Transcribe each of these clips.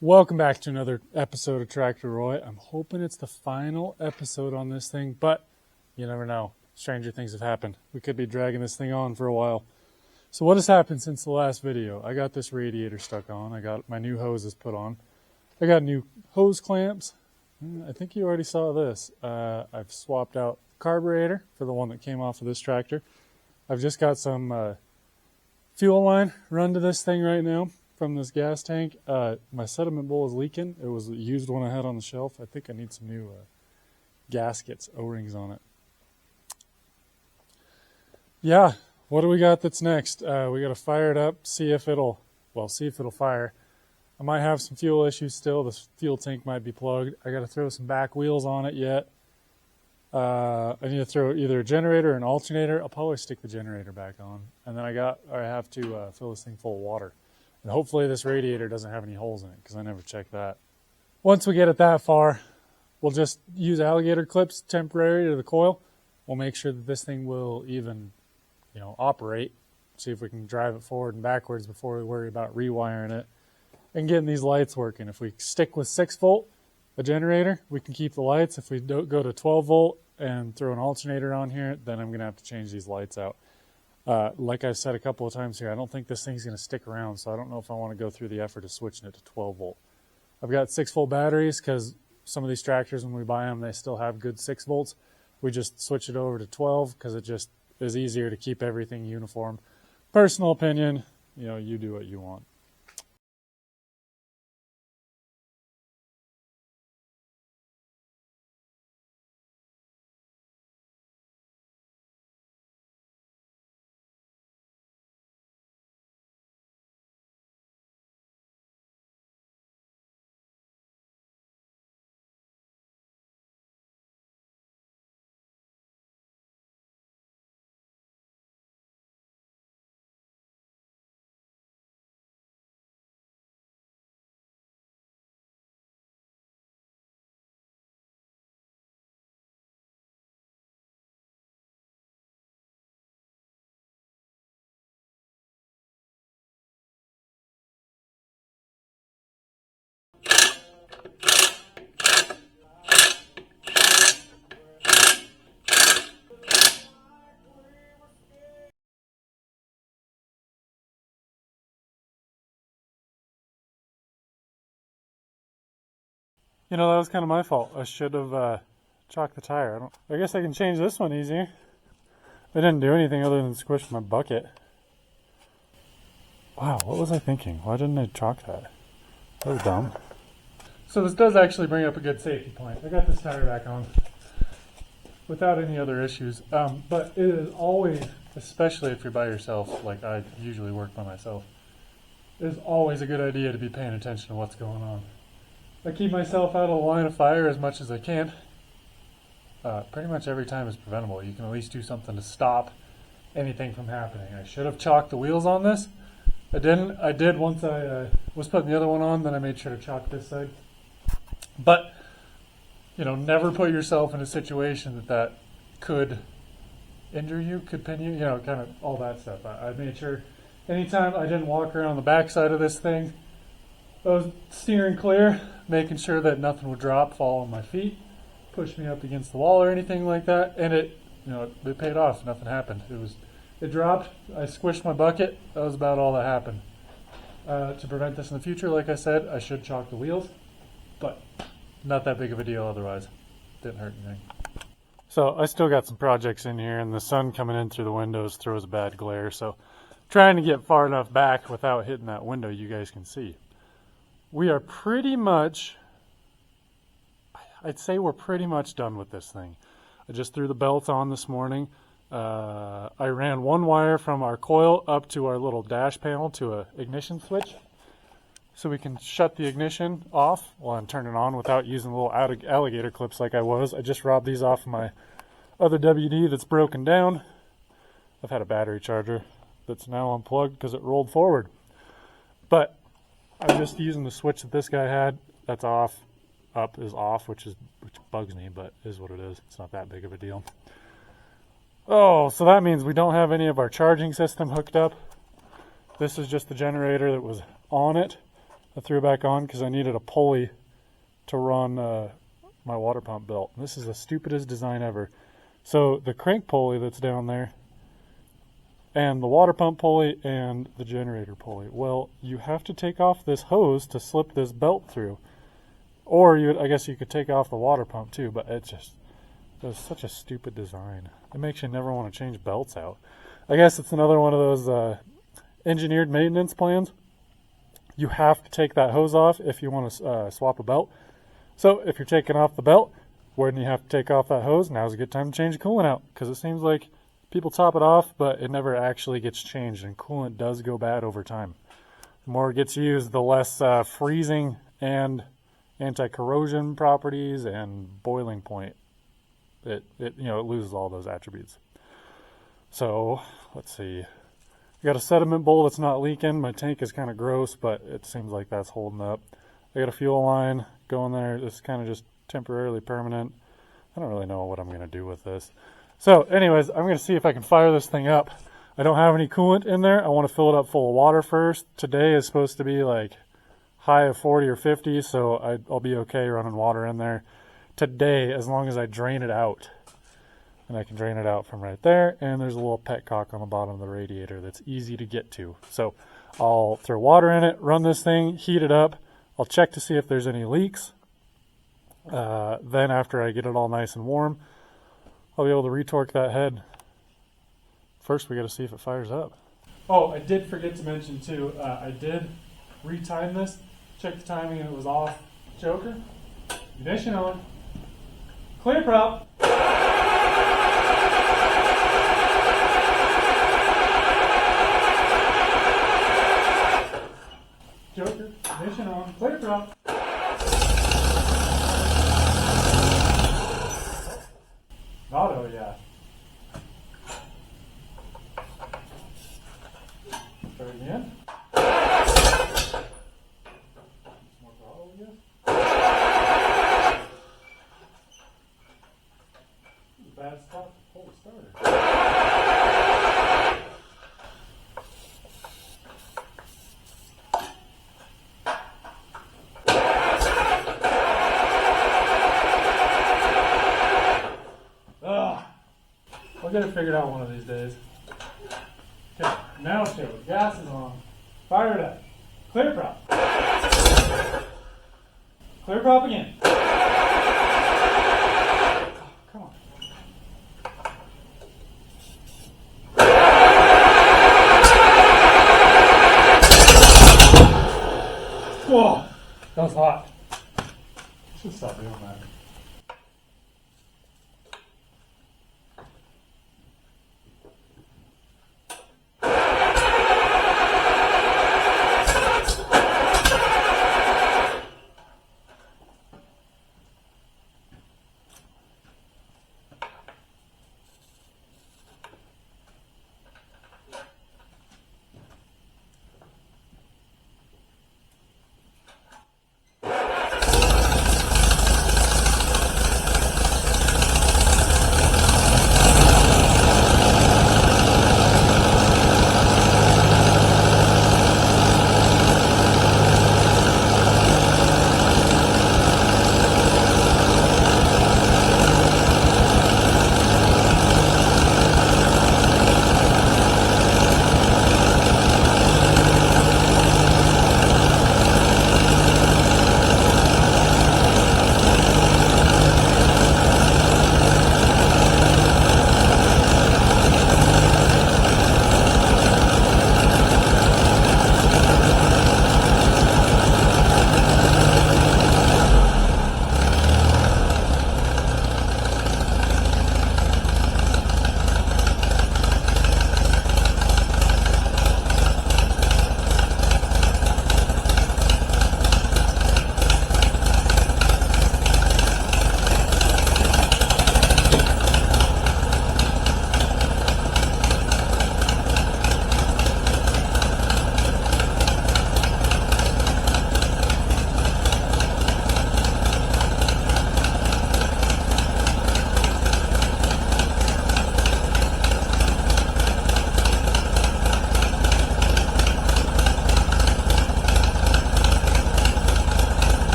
Welcome back to another episode of Tractor Roy. I'm hoping it's the final episode on this thing, but you never know. Stranger things have happened. We could be dragging this thing on for a while. So what has happened since the last video? I got this radiator stuck on. I got my new hoses put on. I got new hose clamps. I think you already saw this. I've swapped out the carburetor for the one that came off of this tractor. I've just got some fuel line run to this thing right now from this gas tank. My sediment bowl is leaking. It was a used one I had on the shelf. I think I need some new gaskets, O-rings on it. Yeah, what do we got that's next? We got to fire it up, see if it'll fire. I might have some fuel issues still. The fuel tank might be plugged. I got to throw some back wheels on it yet. I need to throw either a generator or an alternator. I'll probably stick the generator back on. And then I have to fill this thing full of water. And hopefully this radiator doesn't have any holes in it, because I never checked that. Once we get it that far, we'll just use alligator clips temporary to the coil. We'll make sure that this thing will even, operate. See if we can drive it forward and backwards before we worry about rewiring it and getting these lights working. If we stick with 6-volt, a generator, we can keep the lights. If we don't go to 12-volt and throw an alternator on here, then I'm going to have to change these lights out. Like I've said a couple of times here, I don't think this thing's going to stick around, so I don't know if I want to go through the effort of switching it to 12-volt. I've got 6-volt batteries because some of these tractors, when we buy them, they still have good 6 volts. We just switch it over to 12 because it just is easier to keep everything uniform. Personal opinion, you do what you want. That was kind of my fault. I should have chalked the tire. I guess I can change this one easier. I didn't do anything other than squish my bucket. Wow, what was I thinking? Why didn't I chalk that? That was dumb. So this does actually bring up a good safety point. I got this tire back on without any other issues. But it is always, especially if you're by yourself, like I usually work by myself, it is always a good idea to be paying attention to what's going on. I keep myself out of the line of fire as much as I can. Pretty much every time is preventable. You can at least do something to stop anything from happening. I should have chalked the wheels on this. I didn't. I did once I was putting the other one on, then I made sure to chalk this side. But, never put yourself in a situation that could injure you, could pin you, kind of all that stuff. I made sure anytime I didn't walk around the back side of this thing, I was steering clear, making sure that nothing would drop, fall on my feet, push me up against the wall or anything like that. And it paid off. Nothing happened. It dropped. I squished my bucket. That was about all that happened. To prevent this in the future, like I said, I should chalk the wheels, but not that big of a deal otherwise. Didn't hurt anything. So I still got some projects in here, and the sun coming in through the windows throws a bad glare. So trying to get far enough back without hitting that window you guys can see. We are pretty much, I'd say we're pretty much done with this thing. I just threw the belts on this morning. I ran one wire from our coil up to our little dash panel to an ignition switch, so we can shut the ignition off while I'm turning on without using little alligator clips like I was. I just robbed these off of my other WD that's broken down. I've had a battery charger that's now unplugged because it rolled forward. But I'm just using the switch that this guy had. That's off. Up is off, which bugs me, but is what it is. It's not that big of a deal. Oh, so that means we don't have any of our charging system hooked up. This is just the generator that was on it. I threw it back on because I needed a pulley to run my water pump belt. This is the stupidest design ever. So the crank pulley that's down there, and the water pump pulley, and the generator pulley. Well, you have to take off this hose to slip this belt through. Or I guess you could take off the water pump too, but it was such a stupid design. It makes you never want to change belts out. I guess it's another one of those engineered maintenance plans. You have to take that hose off if you want to swap a belt. So if you're taking off the belt, when you have to take off that hose, now's a good time to change the coolant out, because it seems like people top it off, but it never actually gets changed, and coolant does go bad over time. The more it gets used, the less freezing and anti-corrosion properties and boiling point. It loses all those attributes. So let's see. I got a sediment bowl that's not leaking. My tank is kind of gross, but it seems like that's holding up. I got a fuel line going there. This is kind of just temporarily permanent. I don't really know what I'm going to do with this. So anyways, I'm going to see if I can fire this thing up. I don't have any coolant in there. I want to fill it up full of water first. Today is supposed to be like high of 40 or 50, so I'll be okay running water in there today as long as I drain it out. And I can drain it out from right there, and there's a little petcock on the bottom of the radiator that's easy to get to. So I'll throw water in it, run this thing, heat it up. I'll check to see if there's any leaks. Then after I get it all nice and warm, I'll be able to retorque that head. First, we got to see if it fires up. Oh, I did forget to mention too, I did retime this. Check the timing and it was off. Joker, ignition on. Clear prop. Joker, ignition on. Clear prop. Auto, yeah. Start again. More throttle, I guess. Bad spot to pull the starter. I'll get it figured out one of these days. Okay, now show it. Gas is on. Fire it up. Clear prop. Clear prop again. Oh, come on. Whoa, that was hot. I should stop doing that.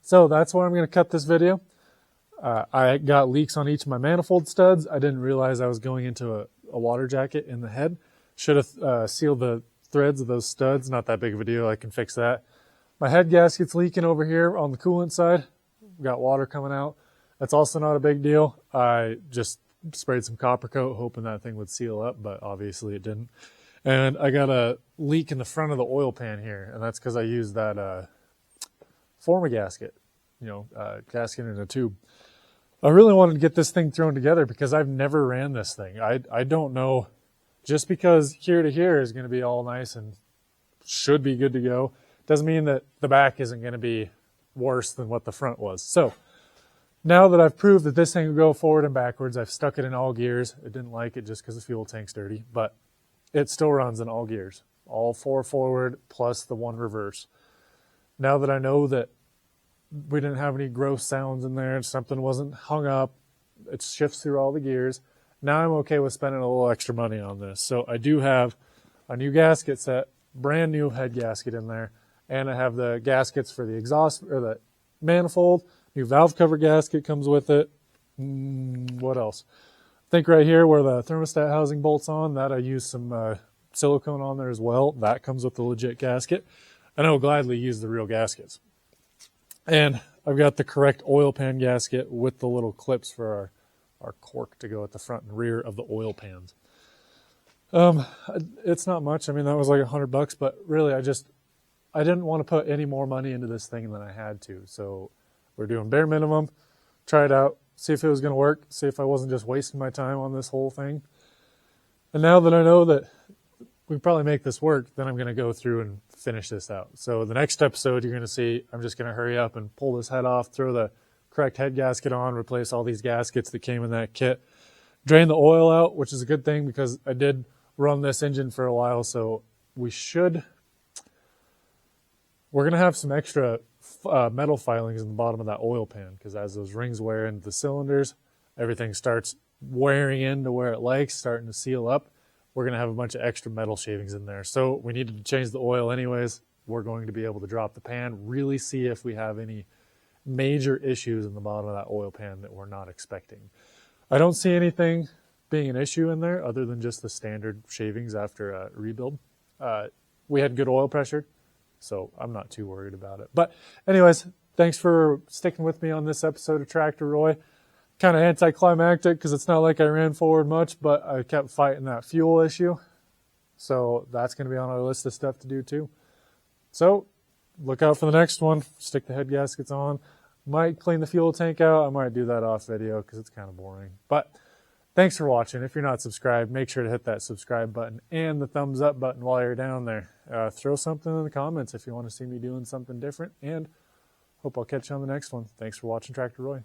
So that's where I'm going to cut this video. I got leaks on each of my manifold studs. I didn't realize I was going into a water jacket in the head. Should have sealed the threads of those studs. Not that big of a deal. I can fix that. My head gasket's leaking over here on the coolant side. Got water coming out. That's also not a big deal. I just sprayed some copper coat hoping that thing would seal up, but obviously it didn't. And I got a leak in the front of the oil pan here, and that's because I used that forma gasket, gasket in a tube. I really wanted to get this thing thrown together because I've never ran this thing. I don't know, just because here to here is going to be all nice and should be good to go, doesn't mean that the back isn't going to be worse than what the front was. So now that I've proved that this thing will go forward and backwards, I've stuck it in all gears. I didn't like it just because the fuel tank's dirty, but it still runs in all gears, all 4 forward plus the 1 reverse. Now that I know that we didn't have any gross sounds in there, something wasn't hung up, it shifts through all the gears, now I'm okay with spending a little extra money on this. So I do have a new gasket set, brand new head gasket in there, and I have the gaskets for the exhaust, or the manifold, new valve cover gasket comes with it. What else? I think right here where the thermostat housing bolts on, that I use some silicone on there as well. That comes with the legit gasket. And I will gladly use the real gaskets. And I've got the correct oil pan gasket with the little clips for our cork to go at the front and rear of the oil pans. It's not much. I mean, that was like $100, but really I didn't want to put any more money into this thing than I had to. So we're doing bare minimum, try it out, see if it was going to work, see if I wasn't just wasting my time on this whole thing. And now that I know that we can probably make this work, then I'm going to go through and finish this out. So the next episode you're going to see, I'm just going to hurry up and pull this head off, throw the correct head gasket on, replace all these gaskets that came in that kit, drain the oil out, which is a good thing because I did run this engine for a while, so we're going to have some extra metal filings in the bottom of that oil pan because as those rings wear into the cylinders, everything starts wearing into where it likes, starting to seal up. We're going to have a bunch of extra metal shavings in there. So we needed to change the oil anyways. We're going to be able to drop the pan, really see if we have any major issues in the bottom of that oil pan that we're not expecting. I don't see anything being an issue in there other than just the standard shavings after a rebuild. We had good oil pressure, so I'm not too worried about it. But anyways, thanks for sticking with me on this episode of Tractor Roy. Kind of anticlimactic because it's not like I ran forward much, but I kept fighting that fuel issue. So that's going to be on our list of stuff to do too. So look out for the next one. Stick the head gaskets on. Might clean the fuel tank out. I might do that off video because it's kind of boring. But thanks for watching. If you're not subscribed, make sure to hit that subscribe button and the thumbs up button while you're down there. Throw something in the comments if you want to see me doing something different. And hope I'll catch you on the next one. Thanks for watching Tractor Roy.